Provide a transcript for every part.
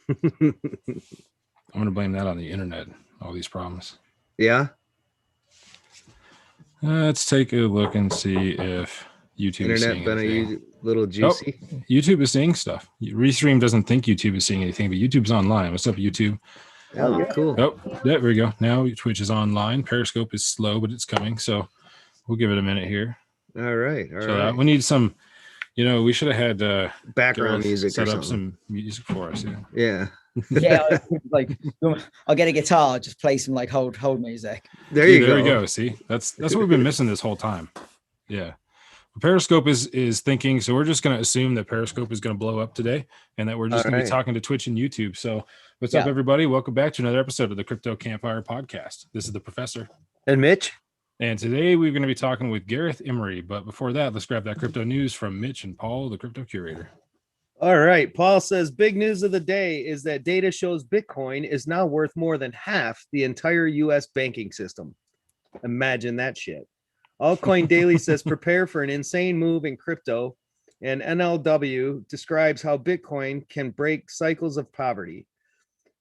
I'm going to blame that on the internet, all these problems. Yeah. Let's take a look and see if YouTube is seeing Internet been anything. a little juicy. Oh, YouTube is seeing stuff. Restream doesn't think YouTube is seeing anything, but YouTube's online. What's up, YouTube? Oh, yeah. Cool. Oh, there we go. Now Twitch is online. Periscope is slow, but it's coming. So we'll give it a minute here. All right. We need some, we should have had background music set or up some music for us. Yeah. Yeah, like I'll get a guitar, just play some like hold music. There you go. There we go. See, that's what we've been missing this whole time. Yeah. Periscope is thinking, so we're just going to assume that Periscope is going to blow up today and that we're just going to be talking to Twitch and YouTube. So what's up, everybody? Welcome back to another episode of the Crypto Campfire podcast. This is the Professor. And Mitch. And today we're going to be talking with Gareth Emery. But before that, let's grab that crypto news from Mitch and Paul, the crypto curator. All right. Paul says, big news of the day is that data shows Bitcoin is now worth more than half the entire U.S. banking system. Imagine that shit. Altcoin Daily says, prepare for an insane move in crypto. And NLW describes how Bitcoin can break cycles of poverty.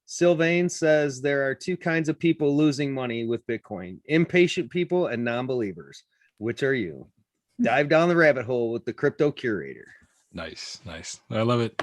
Sylvain says there are two kinds of people losing money with Bitcoin: impatient people and non-believers. Which are you? Dive down the rabbit hole with the crypto curator. Nice. I love it.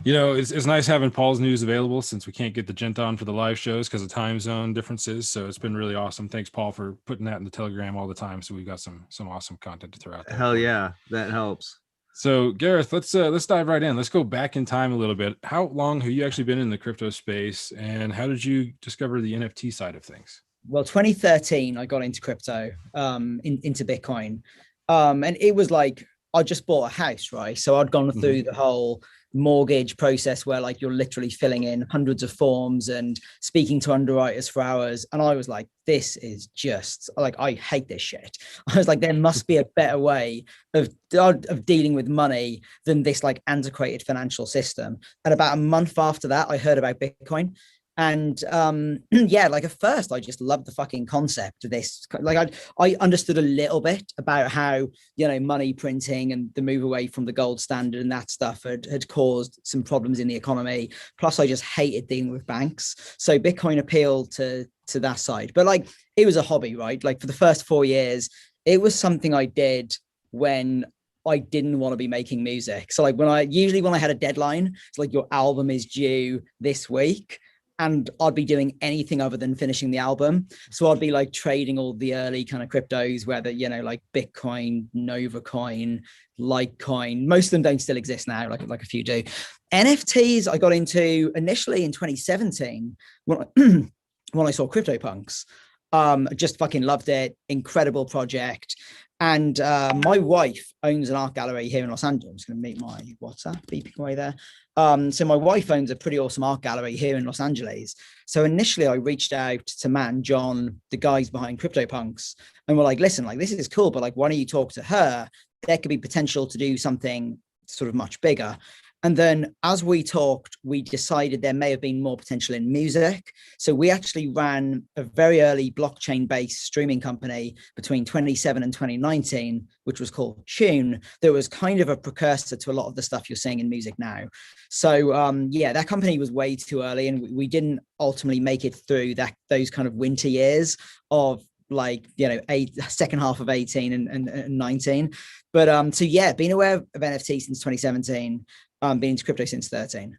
It's nice having Paul's news available since we can't get the gent on for the live shows because of time zone differences. So it's been really awesome. Thanks, Paul, for putting that in the Telegram all the time. So we've got some awesome content to throw out there. Hell yeah, that helps. So Gareth, let's dive right in. Let's go back in time a little bit. How long have you actually been in the crypto space, and how did you discover the NFT side of things? Well, 2013, I got into crypto, into Bitcoin, and it was like I just bought a house, right? So I'd gone through the whole mortgage process where like you're literally filling in hundreds of forms and speaking to underwriters for hours. And I was like, this is just like, I hate this shit. I was like, there must be a better way of dealing with money than this like antiquated financial system. And about a month after that, I heard about Bitcoin. And yeah, like at first I just loved the fucking concept of this. Like I understood a little bit about how, money printing and the move away from the gold standard and that stuff had caused some problems in the economy. Plus I just hated dealing with banks. So Bitcoin appealed to that side. But like it was a hobby, right? Like for the first 4 years, it was something I did when I didn't want to be making music. So like when I had a deadline, it's like your album is due this week, and I'd be doing anything other than finishing the album. So I'd be like trading all the early kind of cryptos, whether, like Bitcoin, Novacoin, Litecoin. Most of them don't still exist now, like a few do. NFTs I got into initially in 2017 when I saw CryptoPunks. Just fucking loved it. Incredible project. And my wife owns an art gallery here in Los Angeles. I'm just going to meet my WhatsApp beeping away there. So my wife owns a pretty awesome art gallery here in Los Angeles. So initially I reached out to Matt and John, the guys behind CryptoPunks, and we're like, listen, like this is cool, but like, why don't you talk to her? There could be potential to do something sort of much bigger. And then as we talked, we decided there may have been more potential in music. So we actually ran a very early blockchain-based streaming company between 2017 and 2019, which was called Tune. That was kind of a precursor to a lot of the stuff you're seeing in music now. So yeah, that company was way too early, and we didn't ultimately make it through those kind of winter years of like, second half of 18 and 19. But so yeah, been aware of NFT since 2017. Been into crypto since 13.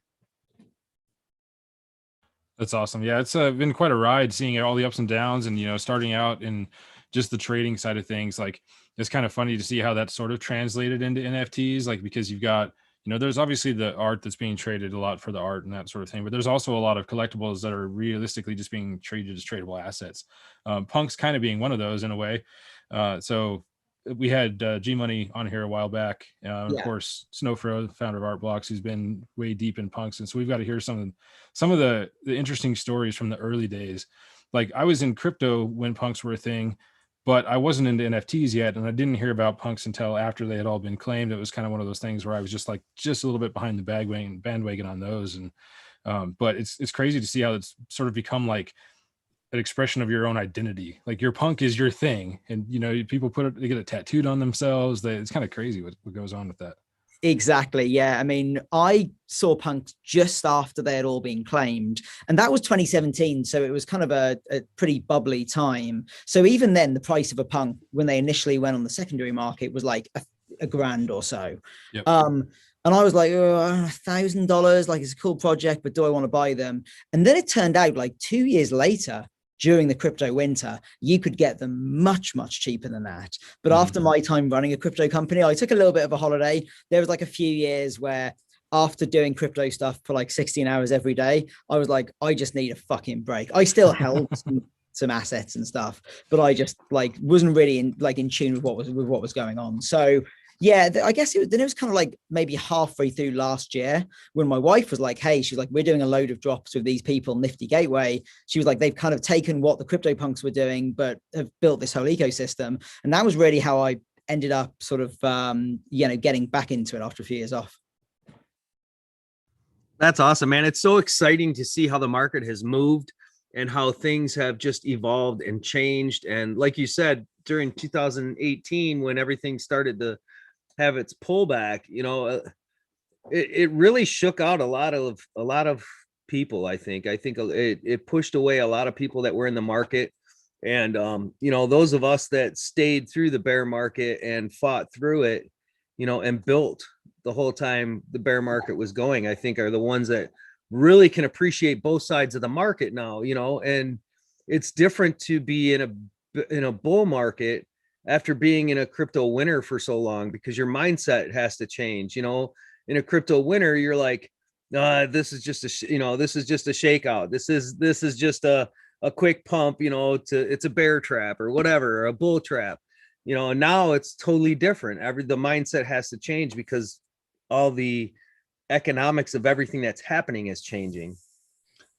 That's awesome. Yeah, it's been quite a ride seeing all the ups and downs, and starting out in just the trading side of things. Like it's kind of funny to see how that sort of translated into NFTs, like because you've got there's obviously the art that's being traded a lot for the art and that sort of thing, but there's also a lot of collectibles that are realistically just being traded as tradable assets. Punks kind of being one of those in a way. So we had G Money on here a while back. Of course, Snowfro, founder of Art Blocks, who's been way deep in punks. And so we've got to hear some of the interesting stories from the early days. Like I was in crypto when punks were a thing, but I wasn't into NFTs yet. And I didn't hear about punks until after they had all been claimed. It was kind of one of those things where I was just a little bit behind the bandwagon on those. And, but it's crazy to see how it's sort of become like an expression of your own identity. Like your punk is your thing. And, people they get it tattooed on themselves. It's kind of crazy what goes on with that. Exactly. Yeah. I mean, I saw punks just after they had all been claimed, and that was 2017. So it was kind of a pretty bubbly time. So even then, the price of a punk when they initially went on the secondary market was like a grand or so. Yep. And I was like, oh, $1,000, like it's a cool project, but do I want to buy them? And then it turned out like 2 years later, during the crypto winter, you could get them much, much cheaper than that. But after my time running a crypto company, I took a little bit of a holiday. There was like a few years where after doing crypto stuff for like 16 hours every day, I was like, I just need a fucking break. I still held some assets and stuff, but I just like wasn't really in tune with what was going on. So yeah, I guess it was kind of like maybe halfway through last year when my wife was like, hey, she's like, we're doing a load of drops with these people, Nifty Gateway. She was like, they've kind of taken what the crypto punks were doing, but have built this whole ecosystem. And that was really how I ended up sort of, getting back into it after a few years off. That's awesome, man. It's so exciting to see how the market has moved and how things have just evolved and changed. And like you said, during 2018, when everything started to have its pullback, it really shook out a lot of people. I think it pushed away a lot of people that were in the market. And those of us that stayed through the bear market and fought through it, and built the whole time the bear market was going, I think are the ones that really can appreciate both sides of the market now. And it's different to be in a bull market after being in a crypto winter for so long, because your mindset has to change. In a crypto winter, you're like, this is just a shakeout. This is just a quick pump, it's a bear trap or whatever, or a bull trap, and now it's totally different. The mindset has to change because all the economics of everything that's happening is changing.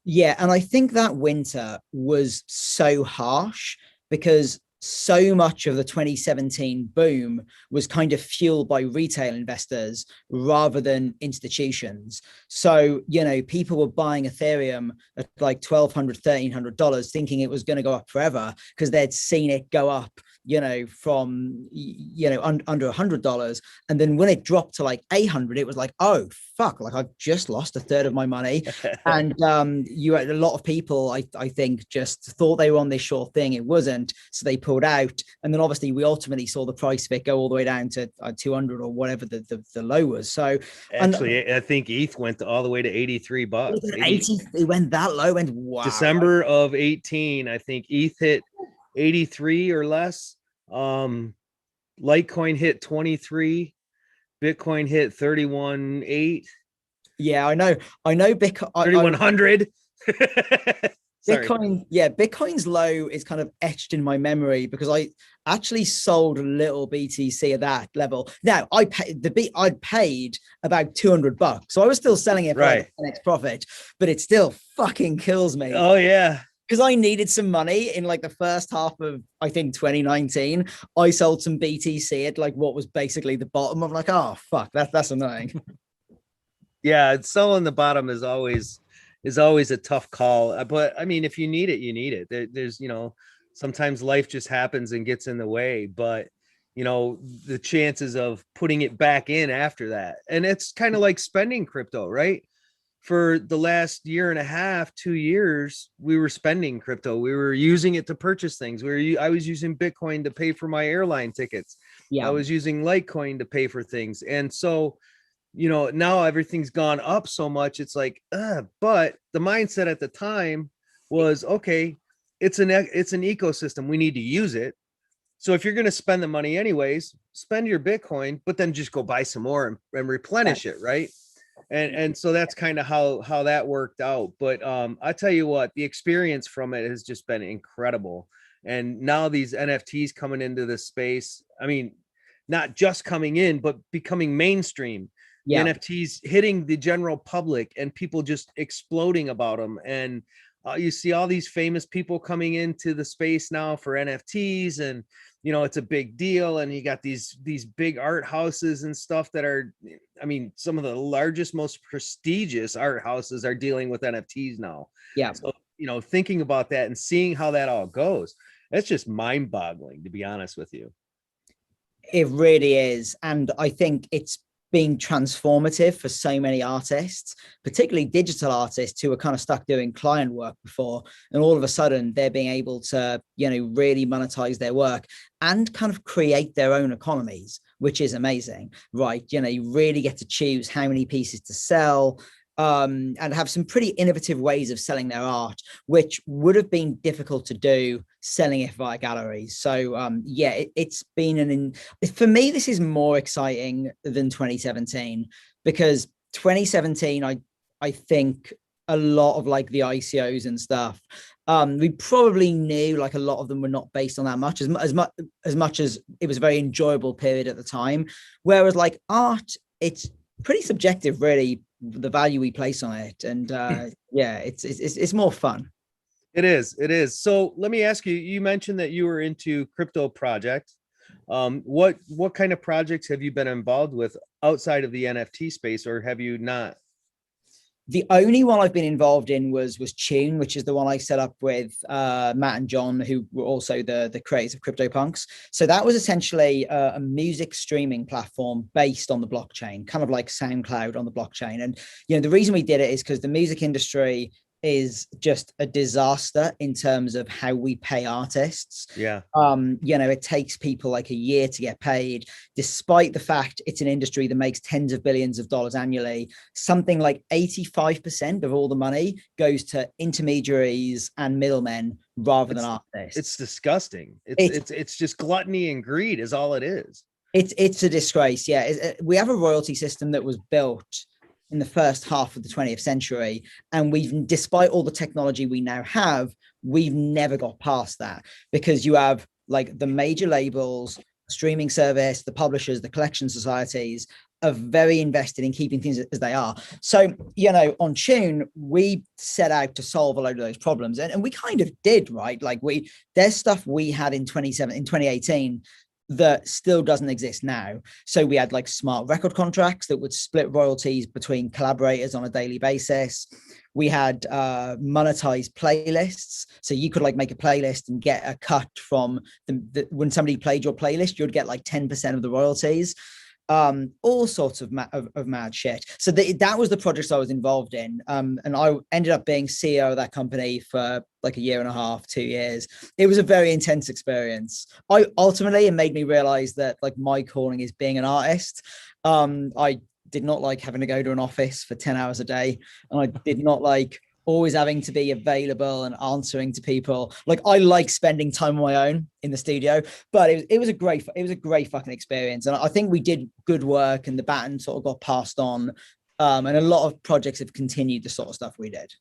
Yeah. And I think that winter was so harsh because so much of the 2017 boom was kind of fueled by retail investors rather than institutions. So, people were buying Ethereum at like $1,200, $1,300, thinking it was going to go up forever because they'd seen it go up, from, under $100. And then when it dropped to like 800, it was like, oh, fuck, like I've just lost a third of my money. And you had a lot of people, I think, just thought they were on this sure thing. It wasn't. So they pulled out. And then obviously we ultimately saw the price of it go all the way down to 200 or whatever the low was. So actually, I think ETH went all the way to $83. It went that low, and wow. December of 18, I think ETH hit 83 or less. Litecoin hit 23, Bitcoin hit 31.8. Yeah, I know Bitcoin 3,100. Bitcoin, yeah, Bitcoin's low is kind of etched in my memory because I actually sold a little BTC at that level. Now I'd paid about $200, so I was still selling it for like 10x profit, but it still fucking kills me. Oh yeah. Because I needed some money in like the first half of, I think, 2019. I sold some BTC at like what was basically the bottom. I'm like, oh fuck, that's annoying. Yeah, selling the bottom is always a tough call. But I mean, if you need it, you need it. There's sometimes life just happens and gets in the way. But the chances of putting it back in after that, and it's kind of like spending crypto, right? For the last year and a half, 2 years, we were spending crypto. We were using it to purchase things. I was using Bitcoin to pay for my airline tickets. Yeah. I was using Litecoin to pay for things. And so, now everything's gone up so much. It's like, but the mindset at the time was, okay, it's an ecosystem. We need to use it. So if you're going to spend the money anyways, spend your Bitcoin, but then just go buy some more and replenish it. Right. And so that's kind of how that worked out. But I tell you what, the experience from it has just been incredible. And now these NFTs coming into this space, I mean, not just coming in, but becoming mainstream. Yeah. NFTs hitting the general public and people just exploding about them. And you see all these famous people coming into the space now for NFTs, and it's a big deal. And you got these big art houses and stuff that are, I mean, some of the largest, most prestigious art houses are dealing with NFTs now. Yeah. So, thinking about that and seeing how that all goes, that's just mind boggling, to be honest with you. It really is. And I think it's been transformative for so many artists, particularly digital artists who were kind of stuck doing client work before. And all of a sudden they're being able to, really monetize their work and kind of create their own economies, which is amazing, right? You really get to choose how many pieces to sell, and have some pretty innovative ways of selling their art, which would have been difficult to do selling it via galleries. So it's been for me, this is more exciting than 2017, because 2017, I think a lot of like the ICOs and stuff, we probably knew like a lot of them were not based on that much, as much as it was a very enjoyable period at the time. Whereas like art, it's pretty subjective, really, the value we place on it. And it's more fun. It is. So let me ask you, you mentioned that you were into crypto projects. What kind of projects have you been involved with outside of the NFT space, or have you not? The only one I've been involved in was Tune, which is the one I set up with Matt and John, who were also the creators of Crypto Punks. So that was essentially a music streaming platform based on the blockchain, kind of like SoundCloud on the blockchain. And the reason we did it is because the music industry is just a disaster in terms of how we pay artists. Yeah. It takes people like a year to get paid, despite the fact it's an industry that makes tens of billions of dollars annually. Something like 85% of all the money goes to intermediaries and middlemen rather than artists. It's disgusting. It's just gluttony and greed is all it is. It's a disgrace. Yeah. We have a royalty system that was built in the first half of the 20th century. And despite all the technology we now have, we've never got past that, because you have like the major labels, streaming service, the publishers, the collection societies are very invested in keeping things as they are. So, on Tune, we set out to solve a load of those problems. And we kind of did, right? Like there's stuff we had in 2018 that still doesn't exist now. So we had like smart record contracts that would split royalties between collaborators on a daily basis. We had monetized playlists. So you could like make a playlist and get a cut from when somebody played your playlist, you'd get like 10% of the royalties. All sorts of mad shit. So that was the projects I was involved in. And I ended up being CEO of that company for like a year and a half, 2 years. It was a very intense experience. It made me realize that like my calling is being an artist. I did not like having to go to an office for 10 hours a day. And I did not like always having to be available and answering to people. Like I like spending time on my own in the studio, but it was a great fucking experience. And I think we did good work, and the baton sort of got passed on. And a lot of projects have continued the sort of stuff we did.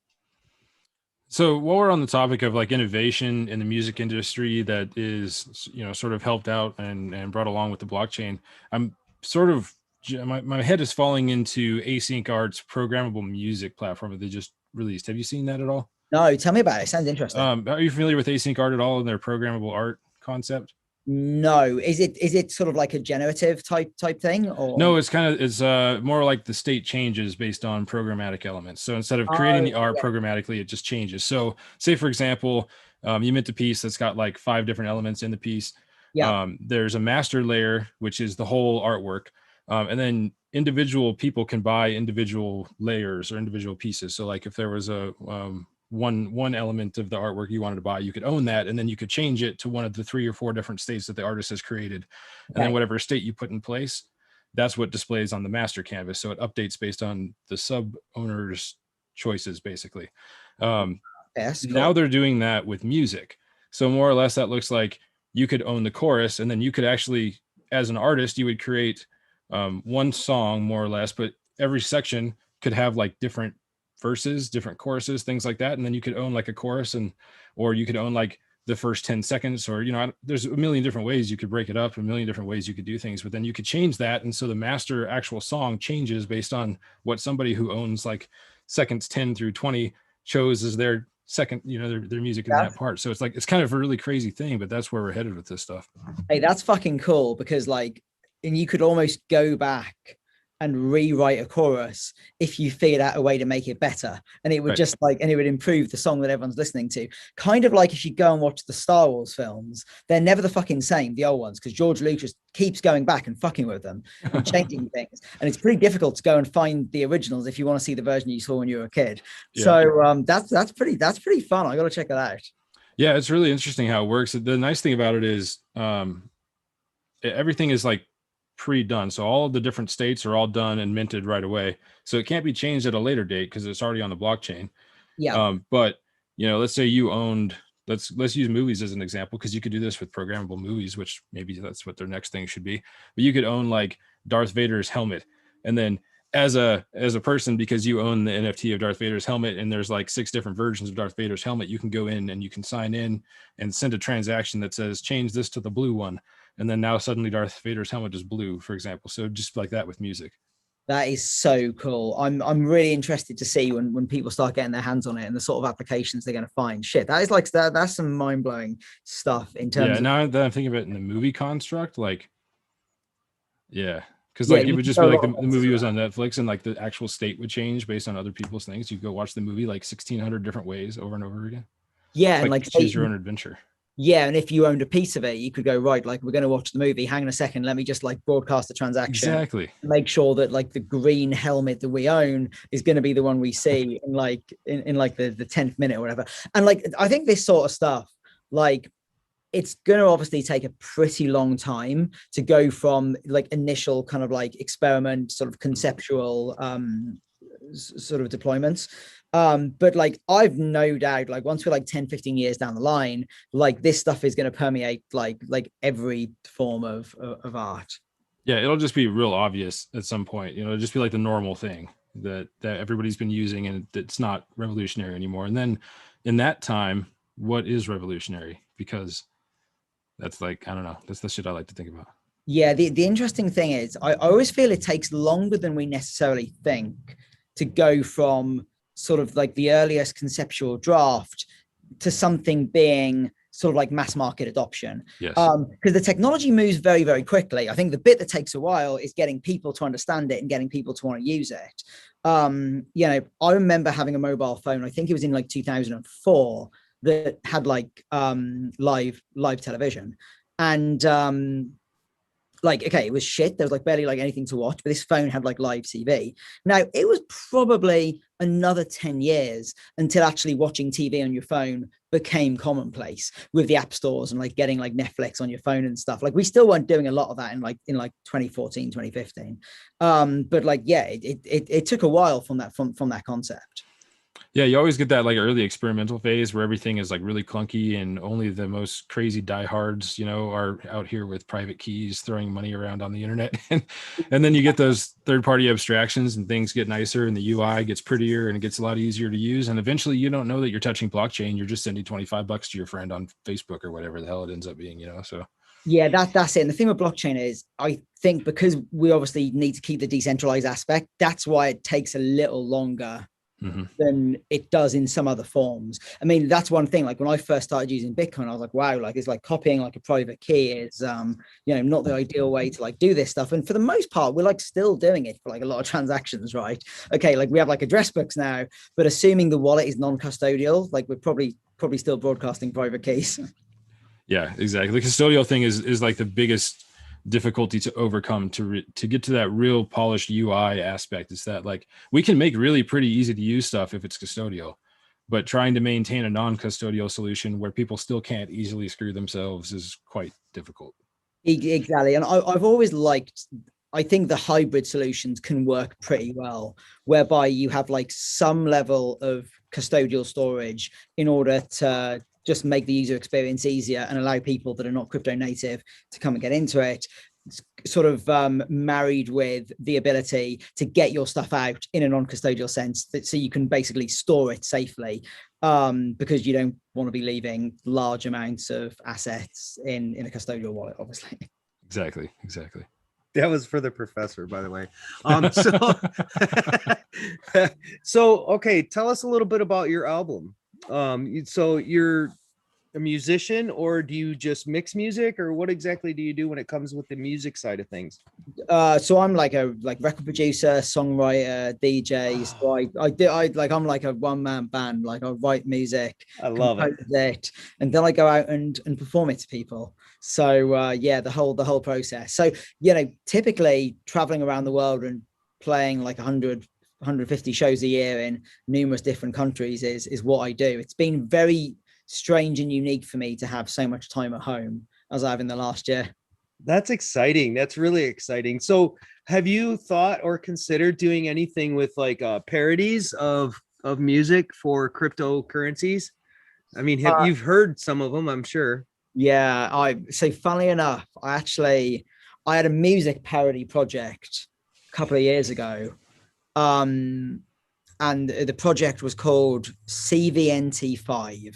So while we're on the topic of like innovation in the music industry that is, sort of helped out and brought along with the blockchain, I'm sort of, my head is falling into Async Art's programmable music platform that they just released. Have you seen that at all? No, tell me about it. It sounds interesting. Are you familiar with Async Art at all and their programmable art concept? No. Is it sort of like a generative type thing, or no? It's more like the state changes based on programmatic elements. So instead of creating the art programmatically, it just changes. So say for example, you mint a piece that's got like 5 different elements in the piece. Yeah. There's a master layer, which is the whole artwork. And then individual people can buy individual layers or individual pieces. So like if there was a one element of the artwork you wanted to buy, you could own that, and then you could change it to one of the 3 or 4 different states that the artist has created. And then whatever state you put in place, that's what displays on the master canvas. So it updates based on the sub owner's choices, basically. Cool. Now they're doing that with music. So more or less that looks like you could own the chorus, and then you could actually, as an artist, you would create one song more or less, but every section could have like different verses, different choruses, things like that. And then you could own like a chorus, or you could own like the first 10 seconds, or there's a million different ways you could break it up, a million different ways you could do things, but then you could change that. And so the master actual song changes based on what somebody who owns like seconds 10 through 20 chose as their second, their music in that part. So it's kind of a really crazy thing, but that's where we're headed with this stuff. Hey, that's fucking cool, because like, and you could almost go back and rewrite a chorus if you figured out a way to make it better, and it would just like, and it would improve the song that everyone's listening to. Kind of like if you go and watch the Star Wars films, they're never the fucking same, the old ones, because George Lucas keeps going back and fucking with them and changing things, and it's pretty difficult to go and find the originals if you want to see the version you saw when you were a kid. So that's pretty fun. I got to check it out. Yeah, it's really interesting how it works. The nice thing about it is everything is like pre-done, so all of the different states are all done and minted right away, so it can't be changed at a later date because it's already on the blockchain. But you know, let's say you owned, let's use movies as an example, because you could do this with programmable movies, which maybe that's what their next thing should be. But you could own like Darth Vader's helmet, and then as a person, because you own the NFT of Darth Vader's helmet, and there's like 6 different versions of Darth Vader's helmet, you can go in and you can sign in and send a transaction that says change this to the blue one, and then now suddenly Darth Vader's helmet is blue, for example. So just like that with music. That is so cool. I'm really interested to see when people start getting their hands on it and the sort of applications they're going to find. Shit, that is like that's some mind-blowing stuff in terms of, now that I'm thinking of it in the movie construct, like because like it would just be like the movie was on Netflix, and like the actual state would change based on other people's things. You go watch the movie like 1,600 different ways over and over again. Yeah, and like choose your own adventure. Yeah, and if you owned a piece of it, you could go, right, like we're going to watch the movie. Hang on a second, let me just like broadcast the transaction. Exactly. Make sure that like the green helmet that we own is going to be the one we see in like in like the 10th minute or whatever. And like I think this sort of stuff, like it's going to obviously take a pretty long time to go from like initial kind of like experiment, sort of conceptual sort of deployments. But like I've no doubt, like once we're like 10-15 years down the line, like this stuff is going to permeate like every form of art. Yeah, it'll just be real obvious at some point. You know, it'll just be like the normal thing that everybody's been using, and it's not revolutionary anymore. And then in that time, what is revolutionary? Because that's like, I don't know, that's the shit I like to think about. Yeah, the interesting thing is I always feel it takes longer than we necessarily think to go from sort of like the earliest conceptual draft to something being sort of like mass market adoption. Yes. Because the technology moves very, very quickly. I think the bit that takes a while is getting people to understand it and getting people to want to use it. You know, I remember having a mobile phone, I think it was in like 2004, that had like live television. And like, okay, it was shit. There was like barely like anything to watch, but this phone had like live TV. Now, it was probably another 10 years until actually watching TV on your phone became commonplace with the app stores and like getting like Netflix on your phone and stuff. Like we still weren't doing a lot of that in like 2014, 2015. But like, yeah, it took a while from that concept. Yeah, you always get that like early experimental phase where everything is like really clunky and only the most crazy diehards, you know, are out here with private keys throwing money around on the internet. and then you get those third-party abstractions and things get nicer and the UI gets prettier and it gets a lot easier to use. And eventually you don't know that you're touching blockchain. You're just sending $25 to your friend on Facebook or whatever the hell it ends up being, you know, so. Yeah, that's it. And the thing with blockchain is, I think because we obviously need to keep the decentralized aspect, that's why it takes a little longer than it does in some other forms. I mean, that's one thing. Like when I first started using Bitcoin, I was like, wow, like it's like copying like a private key is, you know, not the ideal way to like do this stuff. And for the most part, we're like still doing it for like a lot of transactions, right? Okay, like we have like address books now, but assuming the wallet is non-custodial, like we're probably still broadcasting private keys. Yeah, exactly. The custodial thing is like the biggest difficulty to overcome to get to that real polished UI aspect. Is that like we can make really pretty easy to use stuff if it's custodial, but trying to maintain a non-custodial solution where people still can't easily screw themselves is quite difficult. Exactly. And I've always liked, I think the hybrid solutions can work pretty well, whereby you have like some level of custodial storage in order to just make the user experience easier and allow people that are not crypto native to come and get into it, sort of married with the ability to get your stuff out in a non-custodial sense, so you can basically store it safely, because you don't want to be leaving large amounts of assets in a custodial wallet, obviously. Exactly. That was for the professor, by the way. So okay, tell us a little bit about your album. So you're a musician, or do you just mix music, or what exactly do you do when it comes with the music side of things? So I'm like a record producer, songwriter, DJ. So I'm like a one-man band. Like I write music, I love it. compose it, and then I go out and perform it to people. So yeah, the whole process. So typically traveling around the world and playing like 150 shows a year in numerous different countries is what I do. It's been very strange and unique for me to have so much time at home as I have in the last year. That's exciting. That's really exciting. So, have you thought or considered doing anything with like parodies of music for cryptocurrencies? I mean, you've heard some of them, I'm sure. Yeah, so funnily enough, I had a music parody project a couple of years ago. And the project was called CVNT5.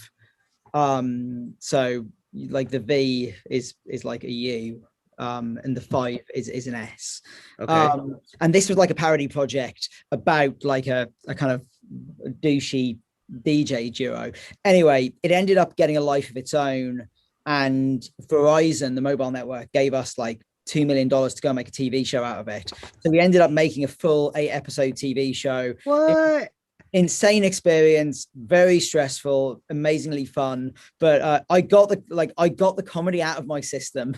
So like the V is like a U, and the 5 is an S. Okay. And this was like a parody project about like a kind of douchey DJ duo. Anyway, it ended up getting a life of its own, and Verizon, the mobile network, gave us like $2 million to go make a TV show out of it. So we ended up making a full 8-episode TV show. What? Insane experience, very stressful, amazingly fun. But I got the comedy out of my system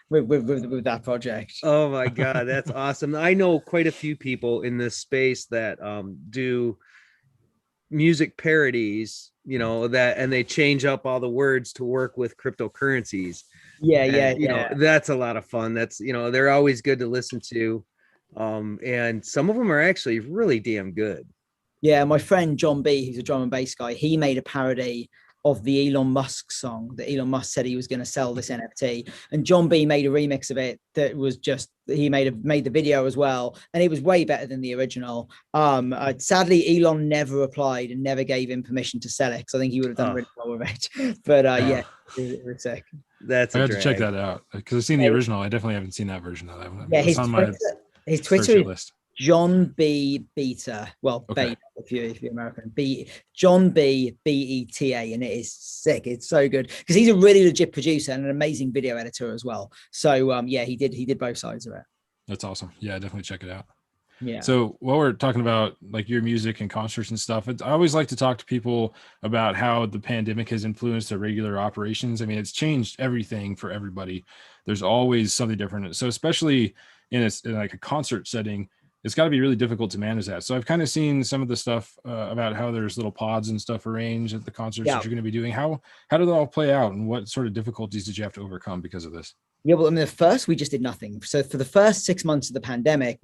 with that project. Oh my God, that's awesome. I know quite a few people in this space that do music parodies, and they change up all the words to work with cryptocurrencies. Yeah. That's a lot of fun. That's, they're always good to listen to. And some of them are actually really damn good. Yeah, my friend John B, who's a drum and bass guy, he made a parody of the Elon Musk song that Elon Musk said he was going to sell this NFT, and John B made a remix of it that was just, he made the video as well, and it was way better than the original. Sadly, Elon never replied and never gave him permission to sell it, because I think he would have done really well with it. But yeah, it was sick. That's I have to check that out, because I've seen the original. I definitely haven't seen that version of that one. Yeah, his Twitter list. John B. Beta. Well, Okay. Beta if you're American. John B. BETA, and it is sick. It's so good because he's a really legit producer and an amazing video editor as well. So yeah, he did both sides of it. That's awesome. Yeah, definitely check it out. Yeah. So while we're talking about like your music and concerts and stuff, I always like to talk to people about how the pandemic has influenced their regular operations. I mean, it's changed everything for everybody. There's always something different. So especially in like a concert setting, it's got to be really difficult to manage that. So I've kind of seen some of the stuff about how there's little pods and stuff arranged at the concerts that you're going to be doing. How did it all play out, and what sort of difficulties did you have to overcome because of this? Yeah, well, I mean, we just did nothing. So for the first 6 months of the pandemic,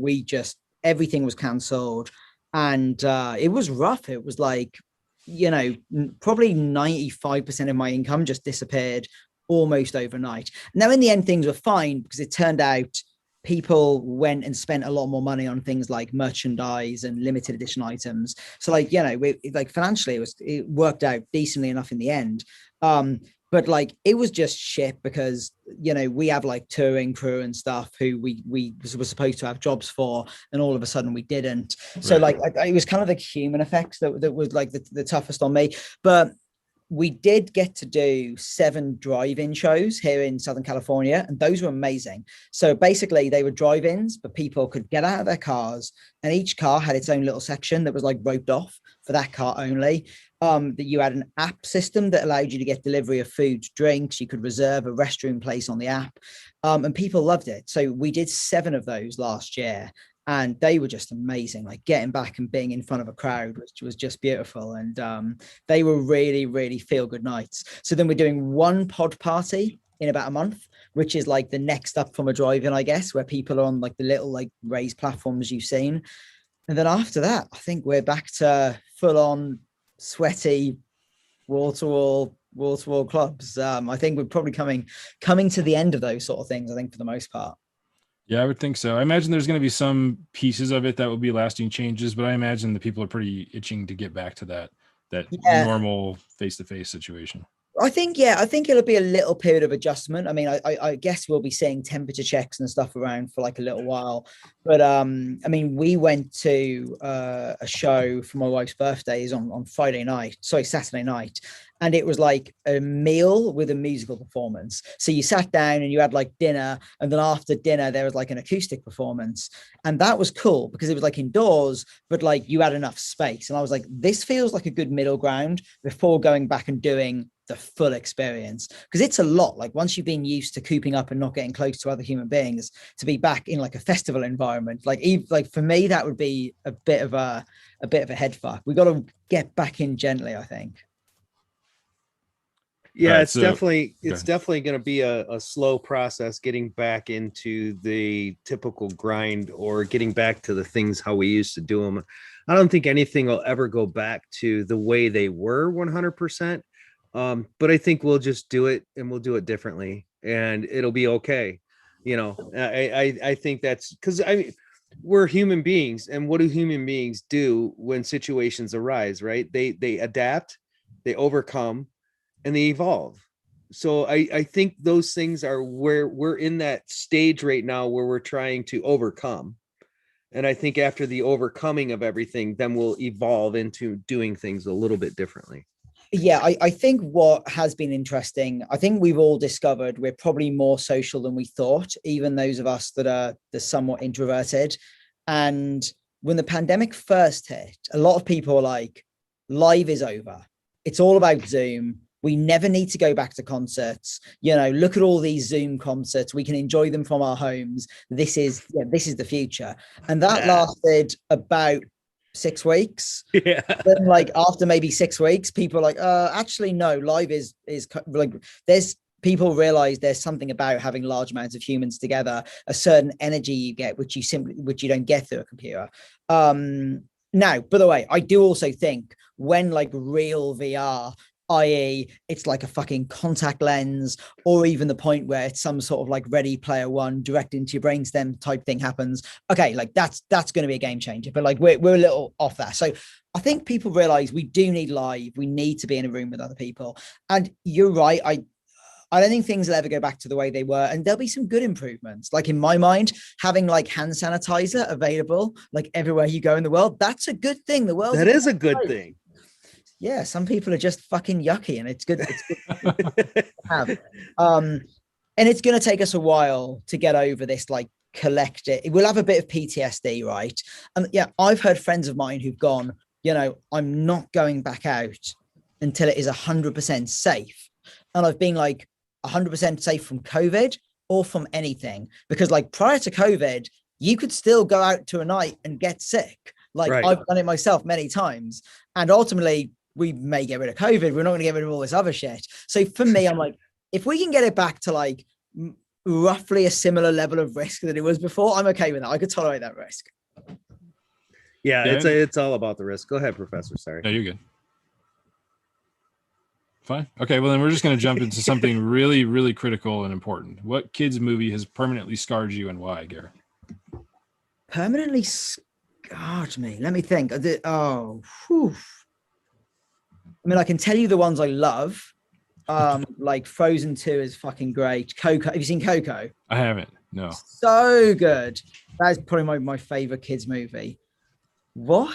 everything was cancelled, and it was rough. It was like, probably 95% of my income just disappeared almost overnight. Now, in the end, things were fine because it turned out people went and spent a lot more money on things like merchandise and limited edition items. So financially, it worked out decently enough in the end. But like, it was just shit because, we have like touring crew and stuff who we were supposed to have jobs for, and all of a sudden we didn't. So like, it was kind of the human effects that was like the toughest on me. But we did get to do 7 drive-in shows here in Southern California, and those were amazing. So basically they were drive-ins, but people could get out of their cars, and each car had its own little section that was like roped off for that car only. That you had an app system that allowed you to get delivery of food, drinks. You could reserve a restroom place on the app, and people loved it. So we did 7 of those last year, and they were just amazing. Like getting back and being in front of a crowd was just beautiful. And they were really, really feel good nights. So then we're doing 1 pod party in about a month, which is like the next up from a drive-in, I guess, where people are on like the little like raised platforms you've seen. And then after that, I think we're back to full on sweaty wall-to-wall clubs. I think we're probably coming to the end of those sort of things, I think, for the most part. Yeah, I would think so. I imagine there's going to be some pieces of it that will be lasting changes, but I imagine the people are pretty itching to get back to that normal face-to-face situation. I think it'll be a little period of adjustment. I mean, I guess we'll be seeing temperature checks and stuff around for like a little while. But I mean, we went to a show for my wife's birthday is on Saturday night. And it was like a meal with a musical performance. So you sat down and you had like dinner, and then after dinner there was like an acoustic performance, and that was cool because it was like indoors, but like you had enough space. And I was like, this feels like a good middle ground before going back and doing the full experience, because it's a lot. Like once you've been used to cooping up and not getting close to other human beings, to be back in like a festival environment, like for me that would be a bit of a head fuck. We got to get back in gently, I think. Yeah, it's definitely going to be a slow process getting back into the typical grind, or getting back to the things how we used to do them. I don't think anything will ever go back to the way they were 100%. But I think we'll just do it, and we'll do it differently, and it'll be okay. You know, I think that's because we're human beings, and what do human beings do when situations arise, right? They adapt, they overcome, and they evolve. So I think those things are where we're in that stage right now where we're trying to overcome. And I think after the overcoming of everything, then we'll evolve into doing things a little bit differently. Yeah, I think what has been interesting, I think we've all discovered we're probably more social than we thought, even those of us that are somewhat introverted. And when the pandemic first hit, a lot of people were like, live is over. It's all about Zoom. We never need to go back to concerts. You know, look at all these Zoom concerts. We can enjoy them from our homes. This is the future. And that lasted about 6 weeks. Yeah. Then like after maybe 6 weeks, people are like, actually, no, live is like, there's people realize there's something about having large amounts of humans together, a certain energy you get, which you don't get through a computer. Now, by the way, I do also think when like real VR, i.e. it's like a fucking contact lens, or even the point where it's some sort of like Ready Player One direct into your brainstem type thing happens, okay, like that's going to be a game changer. But like we're a little off that. So I think people realize we do need live. We need to be in a room with other people. And you're right. I don't think things will ever go back to the way they were, and there'll be some good improvements. Like in my mind, having like hand sanitizer available like everywhere you go in the world, that's a good thing. The world, that is a good thing. Yeah, some people are just fucking yucky, and it's good. It's good to have. And it's going to take us a while to get over this, like collective. We'll have a bit of PTSD, right? And yeah, I've heard friends of mine who've gone, you know, I'm not going back out until it is 100% safe. And I've been like 100% safe from COVID or from anything, because like prior to COVID, you could still go out to a night and get sick. Like right. I've done it myself many times, and ultimately we may get rid of COVID. We're not going to get rid of all this other shit. So for me, I'm like, if we can get it back to like roughly a similar level of risk that it was before, I'm okay with that. I could tolerate that risk. Yeah, it's all about the risk. Go ahead, Professor. Sorry. No, you're good. Fine. Okay, well then we're just going to jump into something really, really critical and important. What kids movie has permanently scarred you, and why, Gareth? Permanently scarred me? Let me think. I mean, I can tell you the ones I love. Like Frozen 2 is fucking great. Coco. Have you seen Coco? I haven't. No. So good. That is probably my favorite kids movie. What?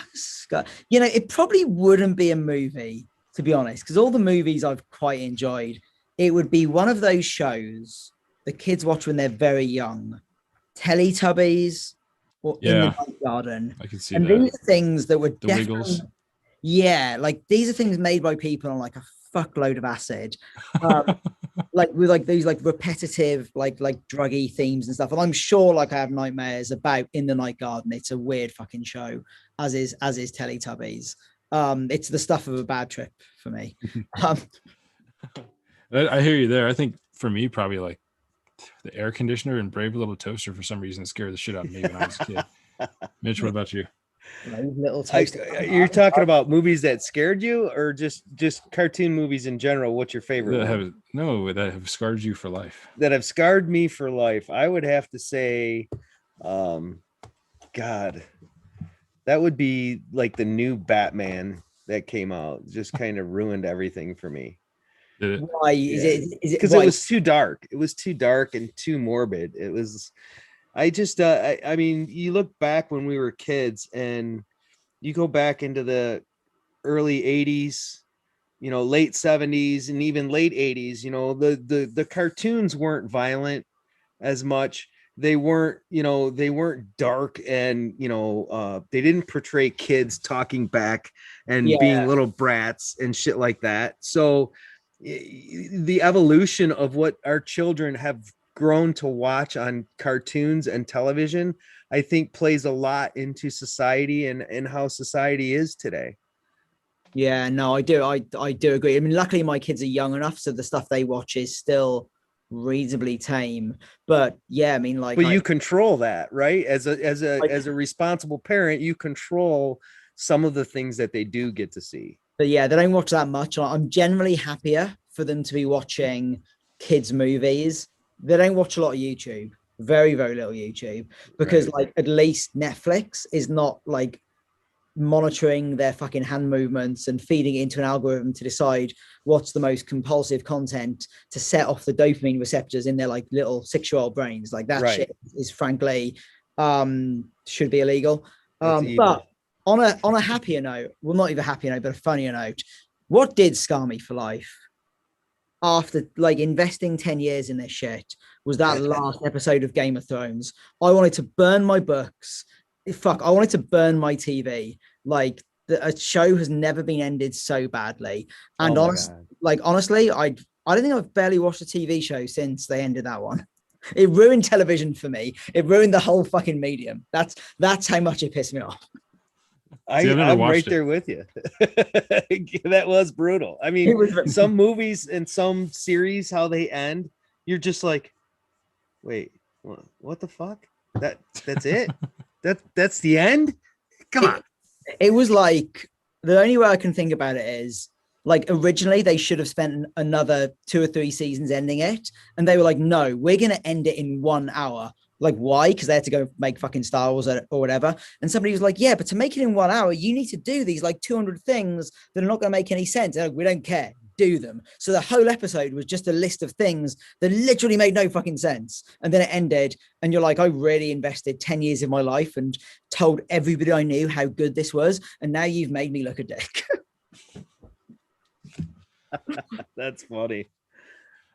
You know, it probably wouldn't be a movie, to be honest, because all the movies I've quite enjoyed. It would be one of those shows the kids watch when they're very young. Teletubbies or In the Night Garden. I can see and that. These are things that were The Wiggles. Yeah, like these are things made by people on like a fuckload of acid, like with like these like repetitive like druggy themes and stuff. And I'm sure like I have nightmares about In the Night Garden. It's a weird fucking show, as is Teletubbies. It's the stuff of a bad trip for me. I hear you there. I think for me, probably like the air conditioner and Brave Little Toaster for some reason scared the shit out of me when I was a kid. Mitch, what about you? Little you're talking about movies that scared you, or just cartoon movies in general? What's your favorite? That have scarred you for life. That have scarred me for life. I would have to say, God, that would be like the new Batman that came out. Just kind of ruined everything for me. Did it? Why is it because it was too dark. It was too dark and too morbid. It was. I mean, you look back when we were kids, and you go back into the early 80s, you know, late 70s, and even late 80s. You know, the cartoons weren't violent as much. They weren't, you know, they weren't dark, and you know, they didn't portray kids talking back and being little brats and shit like that. So the evolution of what our children have grown to watch on cartoons and television, I think plays a lot into society and how society is today. Yeah, no, I do. I do agree. I mean, luckily my kids are young enough, so the stuff they watch is still reasonably tame. But yeah, I mean, like, but you control that, right? As a responsible parent, you control some of the things that they do get to see. But yeah, they don't watch that much. I'm generally happier for them to be watching kids' movies. They don't watch a lot of YouTube. Very, very little YouTube, because like at least Netflix is not like monitoring their fucking hand movements and feeding it into an algorithm to decide what's the most compulsive content to set off the dopamine receptors in their like little 6-year-old brains. Like that shit is frankly should be illegal. But on a happier note, well, not even a happier note, but a funnier note, what did scar me for life after like investing 10 years in this shit was that last episode of Game of Thrones. I wanted to burn my books. I wanted to burn my TV. Like a show has never been ended so badly. And honestly, I don't think I've barely watched a TV show since they ended that one. It ruined television for me. It ruined the whole fucking medium. That's how much it pissed me off. I'm right there with you. That was brutal. I mean, some movies and some series, how they end, you're just like, wait, what the fuck? That's it? That's the end? Come on. It was like, the only way I can think about it is like originally they should have spent another 2 or 3 seasons ending it, and they were like, no, we're gonna end it in 1 hour. Like, why? Because they had to go make fucking Star Wars or whatever. And somebody was like, yeah, but to make it in 1 hour, you need to do these like 200 things that are not going to make any sense. Like, we don't care. Do them. So the whole episode was just a list of things that literally made no fucking sense. And then it ended. And you're like, I really invested 10 years of my life and told everybody I knew how good this was. And now you've made me look a dick. That's funny.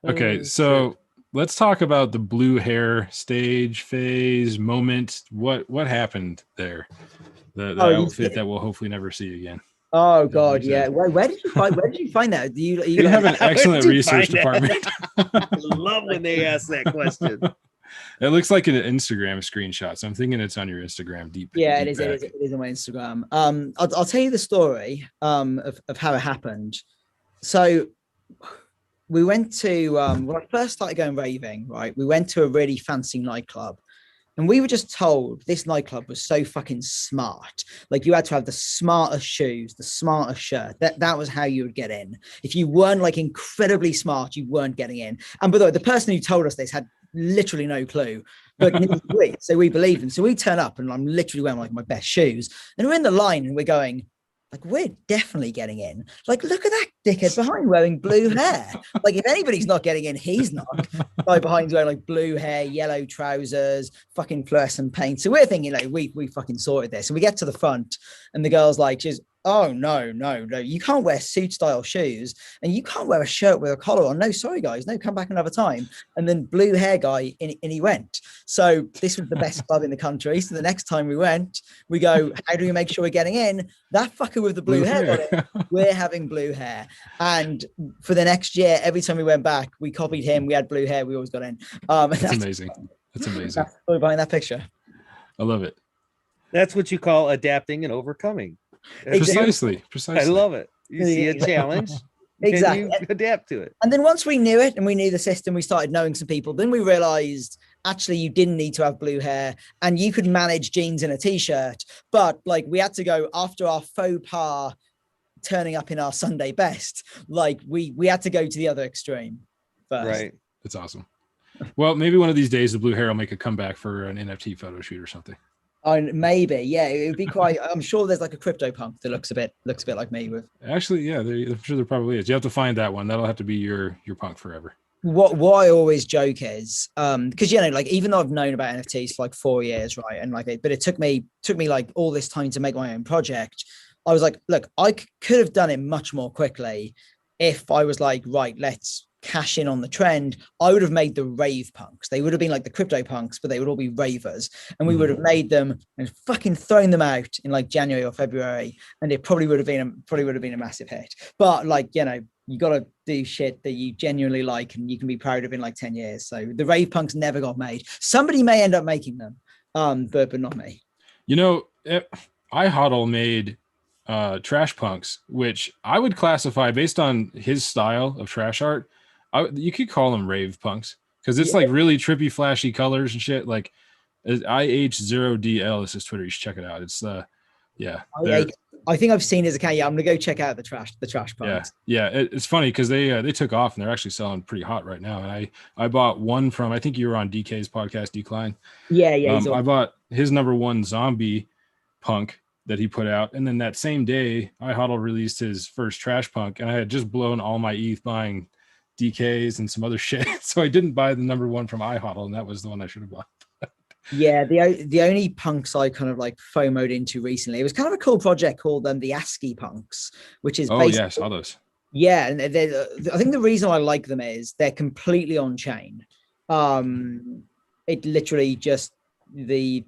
Okay, so let's talk about the blue hair stage phase moment. What happened there? The outfit that we'll hopefully never see again. Oh God, yeah. Where did you find that? You have an excellent research department. I love when they ask that question. It looks like an Instagram screenshot, so I'm thinking it's on your Instagram. Yeah, it is on my Instagram. I'll tell you the story of how it happened. So we went to when I first started going raving, right? We went to a really fancy nightclub, and we were just told this nightclub was so fucking smart. Like, you had to have the smartest shoes, the smartest shirt. That was how you would get in. If you weren't like incredibly smart, you weren't getting in. And by the way, the person who told us this had literally no clue, but so we believed him. So we turn up, and I'm literally wearing like my best shoes, and we're in the line, and we're going, like, we're definitely getting in. Like, look at that dickhead behind wearing blue hair. Like, if anybody's not getting in, he's not. Guy behind's wearing like blue hair, yellow trousers, fucking fluorescent paint. So we're thinking like, we fucking sorted this. And we get to the front, and the girl's like, oh no, you can't wear suit style shoes, and you can't wear a shirt with a collar on. No, sorry guys, no, come back another time. And then blue hair guy, and he went. So this was the best club in the country. So the next time we went, we go, how do we make sure we're getting in? That fucker with the blue hair got it. We're having blue hair. And for the next year, every time we went back, we copied him. We had blue hair. We always got in. That's amazing. That's amazing. That's behind that picture. I love it. That's what you call adapting and overcoming. Precisely. I love it. You see a challenge, exactly, and you adapt to it. And then once we knew it and we knew the system, we started knowing some people. Then we realized actually you didn't need to have blue hair, and you could manage jeans and a t-shirt. But like, we had to go after our faux pas, turning up in our Sunday best. Like, we had to go to the other extreme first. Right. That's awesome. Well, maybe one of these days the blue hair will make a comeback for an NFT photo shoot or something. Maybe, yeah, it would be quite. I'm sure there's like a crypto punk that looks a bit like me with. Actually, yeah, I'm sure there probably is. You have to find that one. That'll have to be your punk forever. What I always joke is, because like even though I've known about NFTs for like 4 years, right, and like, but it took me like all this time to make my own project. I was like, look, I could have done it much more quickly if I was like, right, let's cash in on the trend. I would have made the rave punks. They would have been like the crypto punks, but they would all be ravers, and we would have made them and fucking thrown them out in like January or February, and it probably would have been a massive hit. But like, you got to do shit that you genuinely like and you can be proud of in like 10 years. So the rave punks never got made. Somebody may end up making them, but not me. iHodl made trash punks, which I would classify based on his style of trash art. You could call them rave punks because it's like really trippy, flashy colors and shit. Like IH0DL is his Twitter. You should check it out. It's I think I've seen his account. Yeah, I'm gonna go check out the trash punks. Yeah. It's funny because they took off and they're actually selling pretty hot right now. And I bought one from, I think you were on DK's podcast, Decline. Yeah. I bought his #1 zombie punk that he put out, and then that same day, iHodl released his first trash punk, and I had just blown all my ETH buying DKs and some other shit, so I didn't buy the #1 from iHodl, and that was the one I should have bought. Yeah, the only punks I kind of like FOMO'd into recently, it was kind of a cool project called the ASCII punks, which is I saw those. Yeah, and I think the reason I like them is they're completely on chain. It literally just the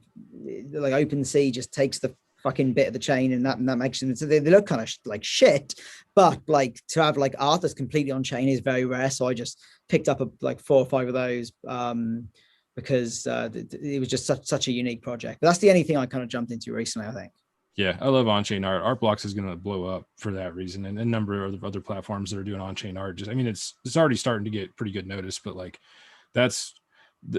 like OpenSea just takes the fucking bit of the chain and that makes them, so they look kind of like shit, but like to have like art that's completely on chain is very rare. So I just picked up like 4 or 5 of those because it was just such a unique project. But that's the only thing I kind of jumped into recently, I think. Yeah, I love OnChain Art. Artblocks is going to blow up for that reason, and a number of other platforms that are doing OnChain Art. It's already starting to get pretty good notice, but like that's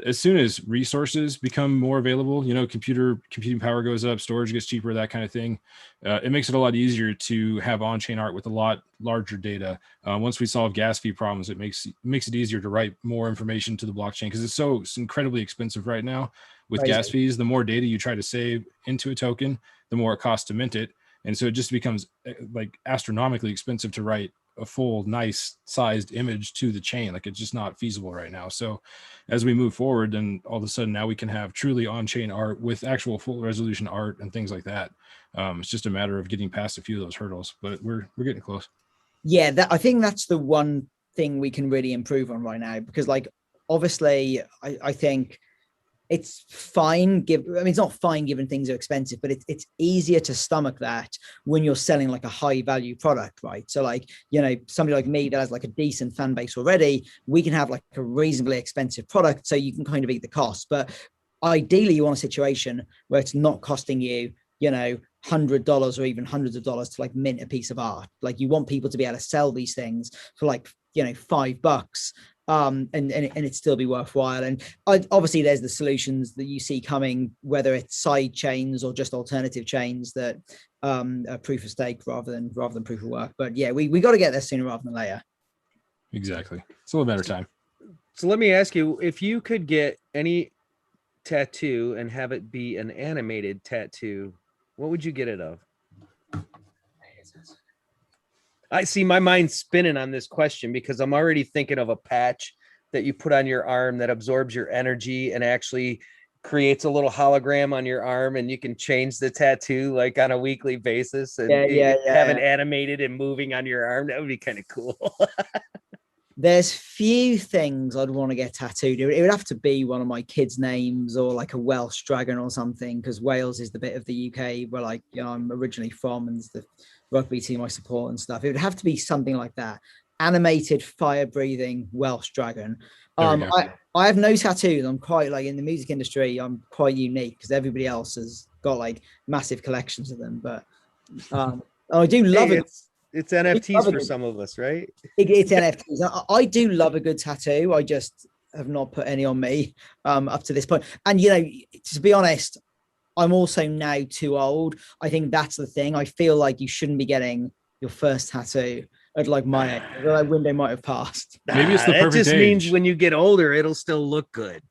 as soon as resources become more available, computing power goes up, storage gets cheaper, that kind of thing. It makes it a lot easier to have on-chain art with a lot larger data. Once we solve gas fee problems, it makes it easier to write more information to the blockchain because it's incredibly expensive right now with gas fees. The more data you try to save into a token, the more it costs to mint it. And so it just becomes like astronomically expensive to write a full nice sized image to the chain. Like it's just not feasible right now. So as we move forward, then all of a sudden now we can have truly on-chain art with actual full resolution art and things like that. It's just a matter of getting past a few of those hurdles, but we're getting close. Yeah, I think that's the one thing we can really improve on right now, because like obviously I think it's fine. It's not fine given things are expensive, but it's easier to stomach that when you're selling like a high value product, right? So like, somebody like me that has like a decent fan base already, we can have like a reasonably expensive product, so you can kind of eat the cost. But ideally you want a situation where it's not costing you, $100 or even hundreds of dollars to like mint a piece of art. Like you want people to be able to sell these things for like, $5. And it still be worthwhile. And obviously there's the solutions that you see coming, whether it's side chains or just alternative chains that are proof of stake rather than proof of work. But yeah, we got to get there sooner rather than later. Exactly. It's a little better time. So let me ask you, if you could get any tattoo and have it be an animated tattoo, what would you get it of? I see my mind spinning on this question because I'm already thinking of a patch that you put on your arm that absorbs your energy and actually creates a little hologram on your arm, and you can change the tattoo like on a weekly basis and have it animated and moving on your arm. That would be kind of cool. There's few things I'd want to get tattooed. It would have to be one of my kids' names or like a Welsh dragon or something, because Wales is the bit of the UK where like I'm originally from, and the rugby team I support and stuff. It would have to be something like that. Animated, fire-breathing Welsh dragon. I have no tattoos. I'm quite like in the music industry, I'm quite unique because everybody else has got like massive collections of them. But I do love it. It's NFTs for some of us, right? It's NFTs. I do love a good tattoo. I just have not put any on me up to this point. And, to be honest, I'm also now too old. I think that's the thing. I feel like you shouldn't be getting your first tattoo at like my age. That window might have passed. Maybe it's the perfect age. It just means when you get older, it'll still look good.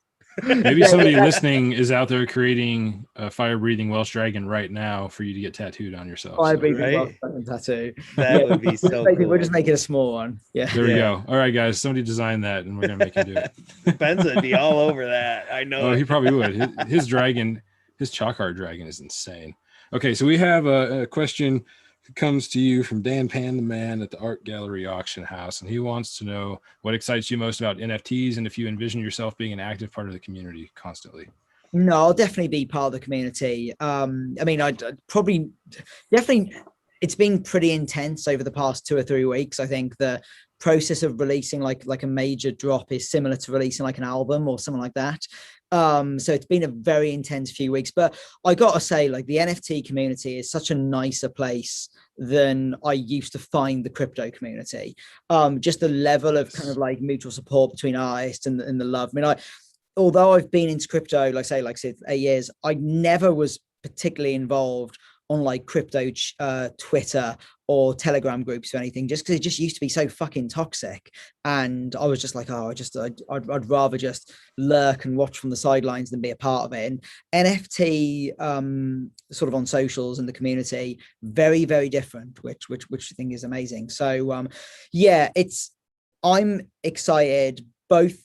Maybe somebody listening is out there creating a fire-breathing Welsh dragon right now for you to get tattooed on yourself. Fire So. breathing Right? tattoo. That would be so cool. We're just making a small one. Yeah. There we Yeah. go. All right, guys. Somebody design that, and we're gonna make him do it. Benza would be all over that. I know. Oh, it. he probably would. His dragon, his chalk art dragon is insane. Okay, so we have a question that comes to you from Dan Pan, the man at the Art Gallery Auction House, and he wants to know what excites you most about NFTs and if you envision yourself being an active part of the community constantly. No, I'll definitely be part of the community. I mean, I'd probably definitely. It's been pretty intense over the past 2 or 3 weeks. I think the process of releasing like a major drop is similar to releasing like an album or something like that. So it's been a very intense few weeks, but I gotta say, like, the NFT community is such a nicer place than I used to find the crypto community. Just the level of kind of like mutual support between artists and the love. I mean, although I've been into crypto, like I said, 8 years, I never was particularly involved on like crypto Twitter or Telegram groups or anything, just because it just used to be so fucking toxic. And I was just like, oh, I'd rather just lurk and watch from the sidelines than be a part of it. And NFT sort of on socials and the community, very, very different, which I think is amazing. So yeah, I'm excited both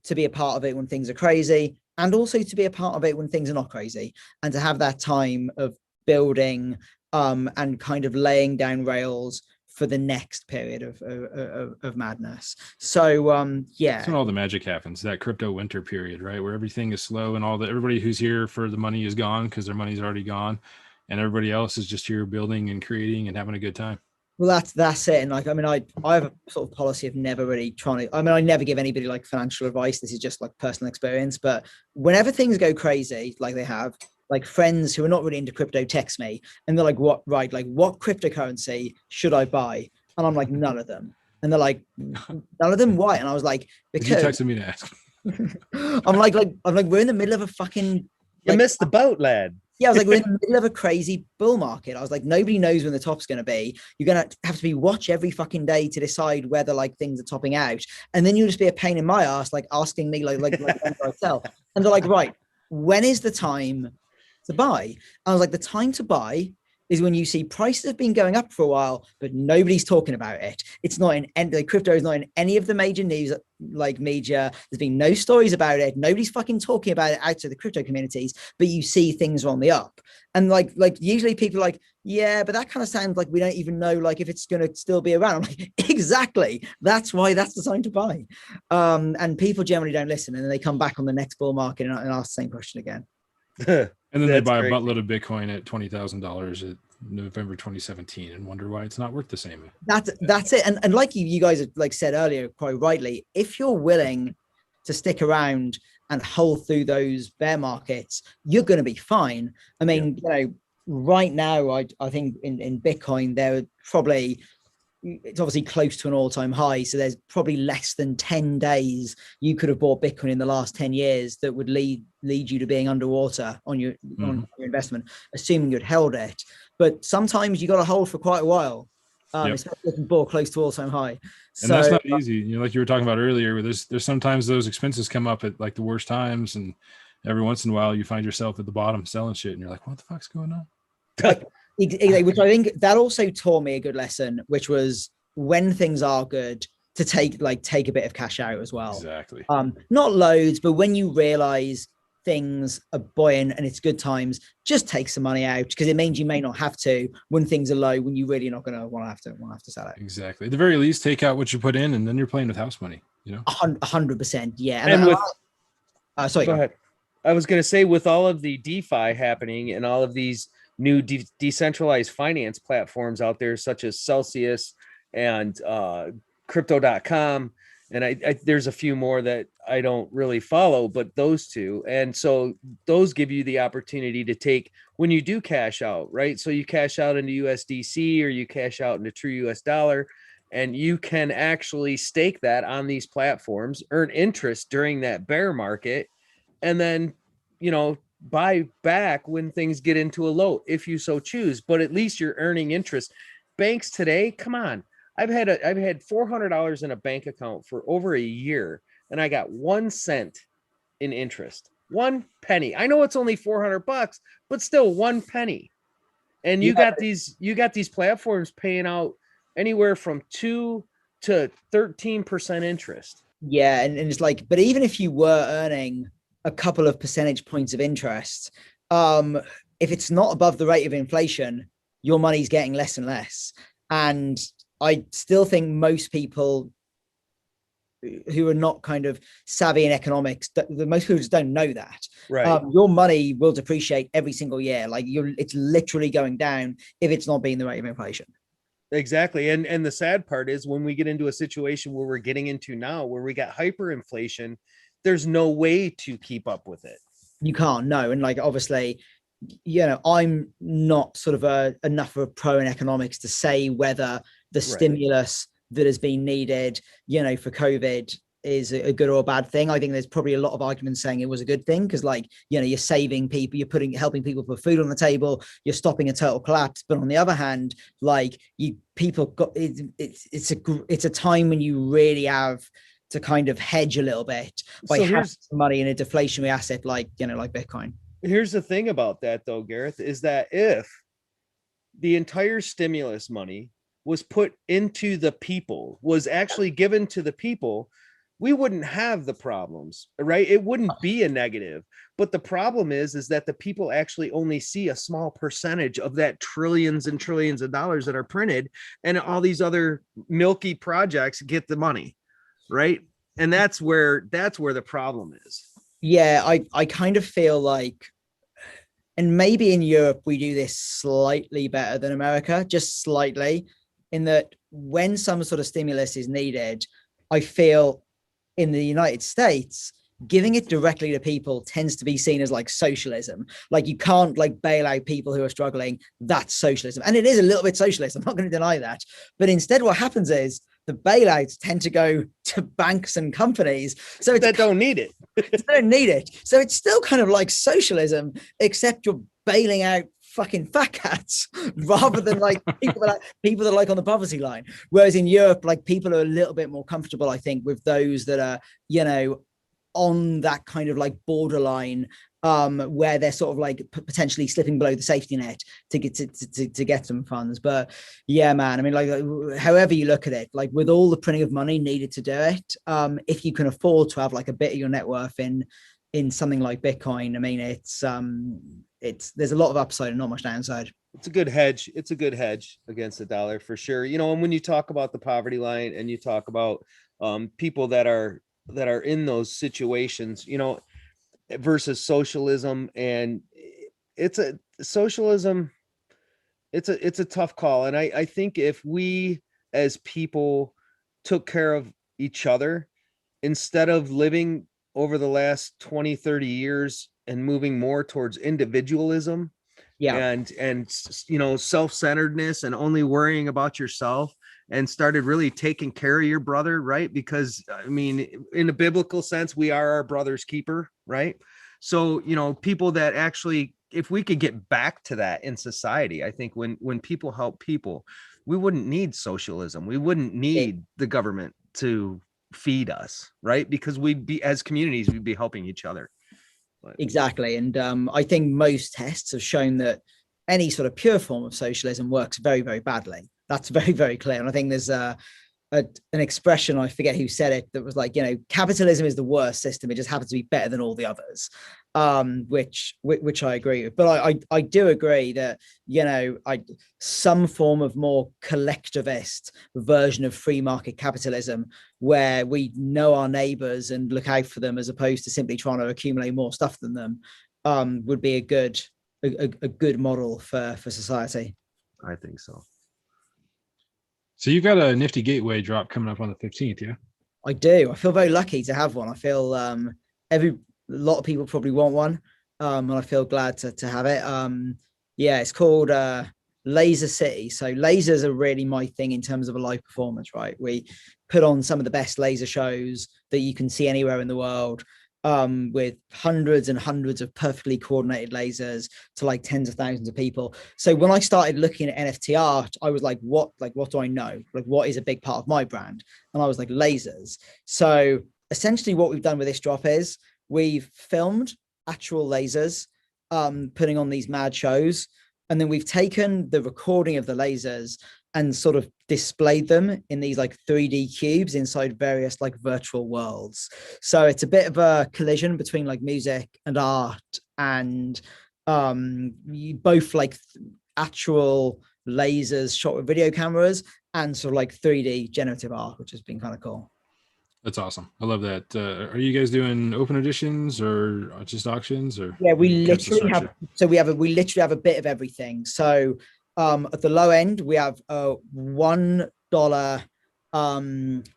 to be a part of it when things are crazy, and also to be a part of it when things are not crazy, and to have that time of building and kind of laying down rails for the next period of madness. So yeah, that's when all the magic happens, that crypto winter period, right, where everything is slow and everybody who's here for the money is gone because their money's already gone, and everybody else is just here building and creating and having a good time. Well, that's it. And like, I mean, I have a sort of policy of never really trying to, I mean, I never give anybody like financial advice. This is just like personal experience. But whenever things go crazy, like they have, like friends who are not really into crypto text me and they're like, what cryptocurrency should I buy? And I'm like, none of them. And they're like, none of them? Why? And I was like, because you texted me to ask. I'm like, we're in the middle of a fucking, you missed the boat, lad. Yeah, I was like, we're in the middle of a crazy bull market. I was like, nobody knows when the top's going to be. You're going to have to be watch every fucking day to decide whether like things are topping out. And then you'll just be a pain in my ass, like asking me like myself. And they're like, right, when is the time to buy? I was like, the time to buy is when you see prices have been going up for a while, but nobody's talking about it. It's not in any, crypto is not in any of the major news, like media. There's been no stories about it. Nobody's fucking talking about it outside the crypto communities, but you see things are on the up. And like usually people are like, yeah, but that kind of sounds like we don't even know like if it's going to still be around. I'm like, exactly. That's why that's the time to buy. And people generally don't listen, and then they come back on the next bull market and ask the same question again. And then they buy a buttload of Bitcoin at $20,000 at November 2017 and wonder why it's not worth the same. That's it. And like you guys have like said earlier, quite rightly, if you're willing to stick around and hold through those bear markets, you're going to be fine. I mean, you know, right now, I think in Bitcoin, there probably, it's obviously close to an all-time high. So there's probably less than 10 days you could have bought Bitcoin in the last 10 years that would lead you to being underwater on your investment, assuming you'd held it. But sometimes you got to hold for quite a while, especially if you bought close to all-time high. And that's not easy. You know, like you were talking about earlier, where there's sometimes those expenses come up at like the worst times, and every once in a while you find yourself at the bottom selling shit, and you're like, what the fuck's going on? Which I think that also taught me a good lesson, which was when things are good to take a bit of cash out as well. Exactly. Not loads, but when you realize things are buoyant and it's good times, just take some money out, because it means you may not have to when things are low, when you really not going to want to have to sell it. Exactly. At the very least, take out what you put in, and then you're playing with house money. You know, 100%. Yeah. And with sorry, go ahead. I was going to say, with all of the DeFi happening and all of these new decentralized finance platforms out there, such as Celsius and crypto.com. And there's a few more that I don't really follow, but those two. And so those give you the opportunity to take, when you do cash out, right? So you cash out into USDC or you cash out into true US dollar, and you can actually stake that on these platforms, earn interest during that bear market, and then, you know, buy back when things get into a low, if you so choose. But at least you're earning interest. Banks today, come on. I've had $400 in a bank account for over a year, and I got 1 cent in interest. 1 penny. I know it's only $400, but still 1 penny. And you got these platforms paying out anywhere from 2 to 13% interest. Yeah, and it's like, but even if you were earning a couple of percentage points of interest, if it's not above the rate of inflation, your money's getting less and less. And I still think most people who are not kind of savvy in economics, most people just don't know that. Right. Your money will depreciate every single year. Like it's literally going down if it's not being the rate of inflation. Exactly. And the sad part is when we get into a situation where we're getting into now, where we got hyperinflation, there's no way to keep up with it. You can't, no. And like, obviously, you know, I'm not sort of enough of a pro in economics to say whether the stimulus that has been needed, you know, for COVID is a good or a bad thing. I think there's probably a lot of arguments saying it was a good thing because, like, you know, you're saving people, you're helping people put food on the table, you're stopping a total collapse. But on the other hand, like, it's a time when you really have to kind of hedge a little bit by having money in a deflationary asset like, you know, like Bitcoin. Here's the thing about that though, Gareth, is that if the entire stimulus money was put into the people, was actually given to the people, we wouldn't have the problems, right? It wouldn't be a negative. But the problem is that the people actually only see a small percentage of that trillions and trillions of dollars that are printed, and all these other milky projects get the money, right? And that's where the problem is. Yeah, I kind of feel like, and maybe in Europe we do this slightly better than America, just slightly, in that when some sort of stimulus is needed, I feel in the United States, giving it directly to people tends to be seen as like socialism. Like, you can't like bail out people who are struggling. That's socialism. And it is a little bit socialist. I'm not going to deny that. But instead what happens is the bailouts tend to go to banks and companies. So that don't need it. They don't need it. So it's still kind of like socialism, except you're bailing out fucking fat cats rather than like people that are like on the poverty line. Whereas in Europe, like, people are a little bit more comfortable, I think, with those that are, you know, on that kind of like borderline, where they're sort of like potentially slipping below the safety net to get some funds. But yeah, man, I mean, like, however you look at it, like, with all the printing of money needed to do it, if you can afford to have like a bit of your net worth in something like Bitcoin, I mean, there's a lot of upside and not much downside. It's a good hedge. It's a good hedge against the dollar for sure. You know, and when you talk about the poverty line and you talk about people that are in those situations, you know, versus socialism, and it's a tough call. And I think if we as people took care of each other instead of living over the last 20, 30 years and moving more towards individualism, and you know, self-centeredness and only worrying about yourself, and started really taking care of your brother, right? Because I mean, in a biblical sense, we are our brother's keeper, right? So, you know, people that actually, if we could get back to that in society, I think when people help people, we wouldn't need socialism. We wouldn't need the government to feed us, right? Because we'd be, as communities, we'd be helping each other. Exactly. And I think most tests have shown that any sort of pure form of socialism works very, very badly. That's very, very clear. And I think there's an expression, I forget who said it, that was like, you know, capitalism is the worst system. It just happens to be better than all the others, which I agree with. But I do agree that, you know, some form of more collectivist version of free market capitalism, where we know our neighbors and look out for them as opposed to simply trying to accumulate more stuff than them, would be a good model for society. I think so. So you've got a nifty gateway drop coming up on the 15th, yeah? I do. I feel very lucky to have one. I feel a lot of people probably want one, and I feel glad to have it. Yeah, it's called Laser City. So lasers are really my thing in terms of a live performance, right? We put on some of the best laser shows that you can see anywhere in the world, with hundreds and hundreds of perfectly coordinated lasers to like tens of thousands of people. So when I started looking at NFT art, I was like, what do I know? Like, what is a big part of my brand? And I was like, lasers. So essentially what we've done with this drop is we've filmed actual lasers putting on these mad shows, and then we've taken the recording of the lasers and sort of displayed them in these like 3D cubes inside various like virtual worlds. So it's a bit of a collision between like music and art, and both like actual lasers shot with video cameras and sort of like 3D generative art, which has been kind of cool. That's awesome. I love that. Are you guys doing open editions or just auctions? Or yeah, we literally have. So we literally have a bit of everything. So at the low end, we have a $1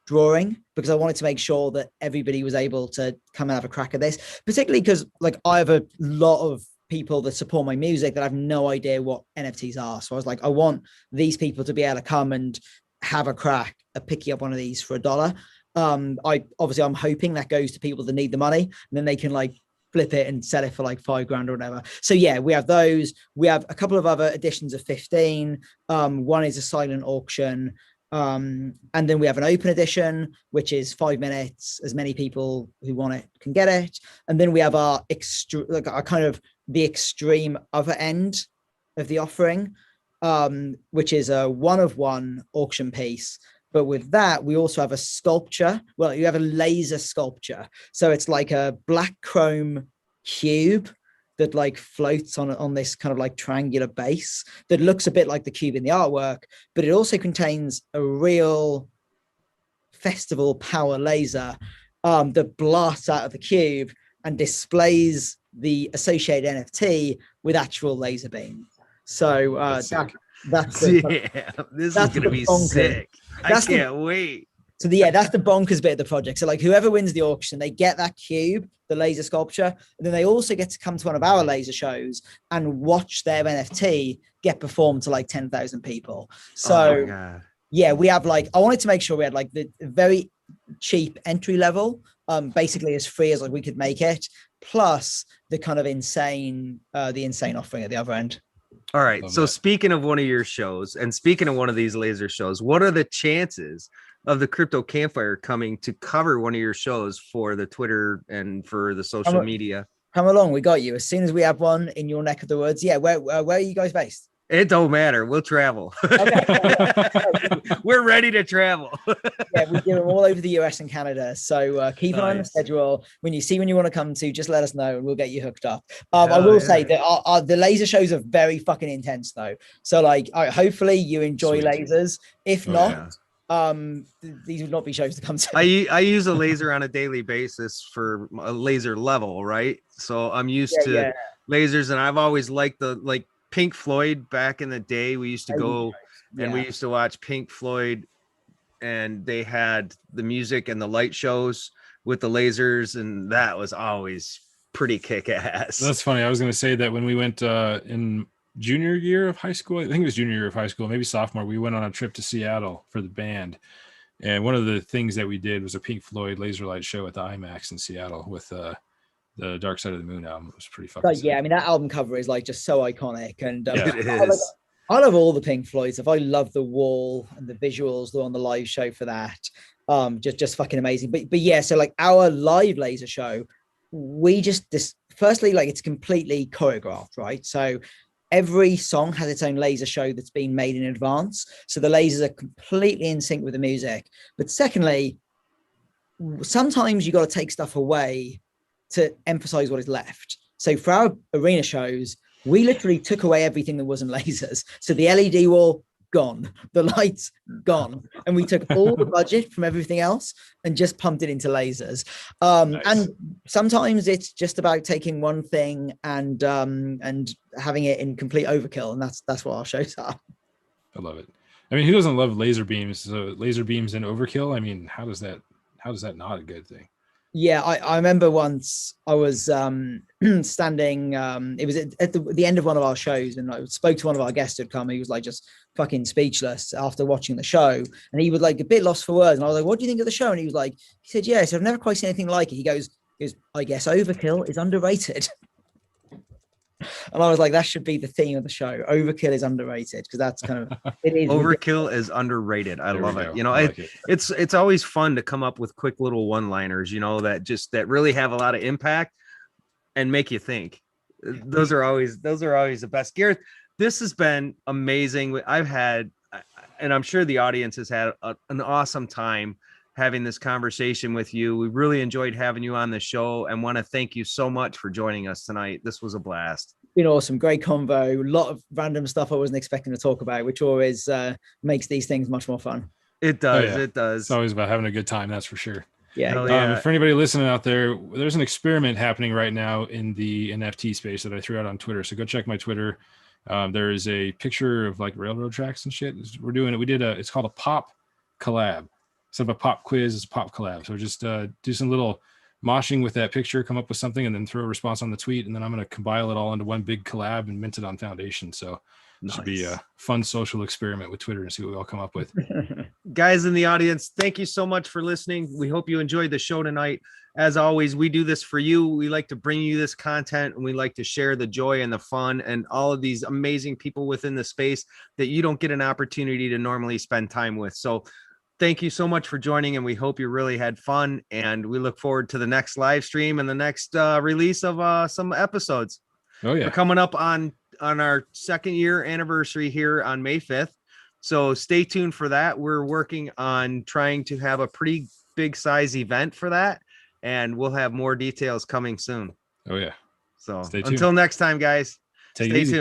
drawing, because I wanted to make sure that everybody was able to come and have a crack at this, particularly because like I have a lot of people that support my music that have no idea what NFTs are. So I was like, I want these people to be able to come and have a crack at picking up one of these for $1. I'm hoping that goes to people that need the money, and then they can like flip it and sell it for like $5,000 or whatever. So yeah, we have those. We have a couple of other editions of 15. One is a silent auction. And then we have an open edition, which is 5 minutes. As many people who want it can get it. And then we have our the extreme other end of the offering, which is a 1-of-1 auction piece. But with that, we also have a sculpture. Well, you have a laser sculpture. So it's like a black chrome cube that like floats on this kind of like triangular base that looks a bit like the cube in the artwork, but it also contains a real festival power laser that blasts out of the cube and displays the associated NFT with actual laser beams. So this is going to be sick. I can't wait. So that's the bonkers bit of the project. So like whoever wins the auction, they get that cube, the laser sculpture, and then they also get to come to one of our laser shows and watch their NFT get performed to like 10,000 people. So yeah, we have like, I wanted to make sure we had like the very cheap entry level, basically as free as like we could make it, plus the kind of insane offering at the other end. All right. So speaking of one of your shows and speaking of one of these laser shows, what are the chances of the Crypto Campfire coming to cover one of your shows for the Twitter and for the social media? Come along. We got you. As soon as we have one in your neck of the woods. Yeah. Where are you guys based? It don't matter. We'll travel. Okay. We're ready to travel. Yeah, we do them all over the US and Canada. So keep an eye on the schedule. When you want to come to, just let us know and we'll get you hooked up. I will say that the laser shows are very fucking intense though. So like, hopefully you enjoy lasers. If not, these would not be shows to come to. I use a laser on a daily basis for a laser level, right? So I'm used to lasers, and I've always liked the Pink Floyd back in the day. We used to go and we used to watch Pink Floyd, and they had the music and the light shows with the lasers, and that was always pretty kick-ass. That's funny. I was going to say that when we went in junior year of high school, I think it was junior year of high school, maybe sophomore, we went on a trip to Seattle for the band. And one of the things that we did was a Pink Floyd laser light show at the IMAX in Seattle with the Dark Side of the Moon album. It was pretty fucking sick. Yeah, I mean, that album cover is like just so iconic. And it is. I love all the Pink Floyd stuff. I love the wall and the visuals on the live show for that. Just fucking amazing. But yeah, so like our live laser show, firstly, like it's completely choreographed, right? So every song has its own laser show that's been made in advance. So the lasers are completely in sync with the music. But secondly, sometimes you got to take stuff away to emphasize what is left. So for our arena shows, we literally took away everything that wasn't lasers. So the LED wall, gone. The lights, gone. And we took all the budget from everything else and just pumped it into lasers. Nice. And sometimes it's just about taking one thing and having it in complete overkill. And that's what our shows are. I love it. I mean, who doesn't love laser beams? So laser beams and overkill. I mean, how does that not a good thing? Yeah, I remember once I was standing, it was at the end of one of our shows, and I spoke to one of our guests who'd come. He was like just fucking speechless after watching the show, and he was like a bit lost for words. And I was like, "What do you think of the show?" And he was like, he said, "Yeah, so I've never quite seen anything like it." He goes, "I guess overkill is underrated." And I was like, that should be the theme of the show. Overkill is underrated, because that's kind of it is. Overkill is underrated. I love it. You know, like it. It's always fun to come up with quick little one-liners, you know, that really have a lot of impact and make you think. Those are always the best. Gareth, this has been amazing. I've had, and I'm sure the audience has had an awesome time having this conversation with you. We really enjoyed having you on the show and want to thank you so much for joining us tonight. This was a blast. Been awesome. Great convo. A lot of random stuff I wasn't expecting to talk about, which always makes these things much more fun. It does. Oh, yeah. It does. It's always about having a good time. That's for sure. Yeah. For anybody listening out there, there's an experiment happening right now in the NFT space that I threw out on Twitter. So go check my Twitter. There is a picture of like railroad tracks and shit. We're doing it. It's called a pop collab. Instead of a pop quiz, it's a pop collab. So just do some little moshing with that picture, come up with something, and then throw a response on the tweet. And then I'm going to compile it all into one big collab and mint it on Foundation. So it should be a fun social experiment with Twitter and see what we all come up with. Guys in the audience, thank you so much for listening. We hope you enjoyed the show tonight. As always, we do this for you. We like to bring you this content, and we like to share the joy and the fun and all of these amazing people within the space that you don't get an opportunity to normally spend time with. So thank you so much for joining, and we hope you really had fun, and we look forward to the next live stream and the next release of some episodes. Oh yeah. We're coming up on our 2nd year anniversary here on May 5th. So stay tuned for that. We're working on trying to have a pretty big size event for that, and we'll have more details coming soon. Oh yeah. So stay tuned. Until next time, guys, Take it stay easy. tuned.